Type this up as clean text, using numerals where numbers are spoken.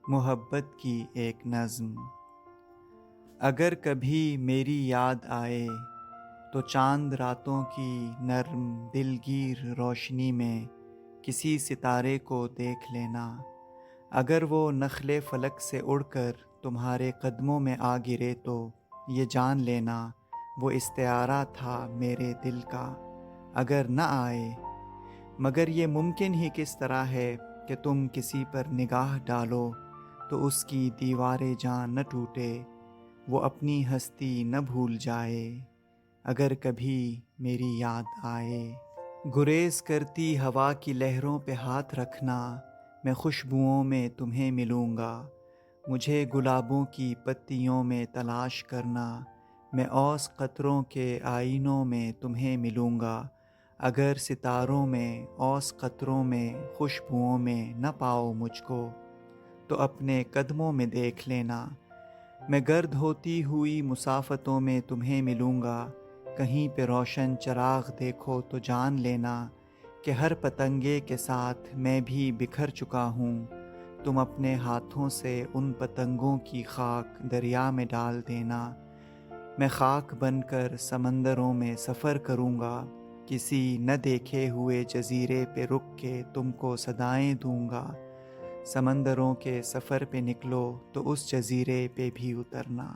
محبت کی ایک نظم۔ اگر کبھی میری یاد آئے تو چاند راتوں کی نرم دلگیر روشنی میں کسی ستارے کو دیکھ لینا۔ اگر وہ نخلے فلک سے اڑ کر تمہارے قدموں میں آ گرے تو یہ جان لینا وہ استعارہ تھا میرے دل کا۔ اگر نہ آئے مگر یہ ممکن ہی کس طرح ہے کہ تم کسی پر نگاہ ڈالو تو اس کی دیوار جان نہ ٹوٹے، وہ اپنی ہستی نہ بھول جائے۔ اگر کبھی میری یاد آئے، گریز کرتی ہوا کی لہروں پہ ہاتھ رکھنا، میں خوشبوؤں میں تمہیں ملوں گا۔ مجھے گلابوں کی پتیوں میں تلاش کرنا، میں اوس قطروں کے آئینوں میں تمہیں ملوں گا۔ اگر ستاروں میں، اوس قطروں میں، خوشبوؤں میں نہ پاؤ مجھ کو تو اپنے قدموں میں دیکھ لینا۔ میں گرد ہوتی ہوئی مسافتوں میں تمہیں ملوں گا۔ کہیں پہ روشن چراغ دیکھو تو جان لینا کہ ہر پتنگے کے ساتھ میں بھی بکھر چکا ہوں۔ تم اپنے ہاتھوں سے ان پتنگوں کی خاک دریا میں ڈال دینا۔ میں خاک بن کر سمندروں میں سفر کروں گا، کسی نہ دیکھے ہوئے جزیرے پہ رک کے تم کو صدائیں دوں گا۔ سمندروں کے سفر پہ نکلو تو اس جزیرے پہ بھی اترنا۔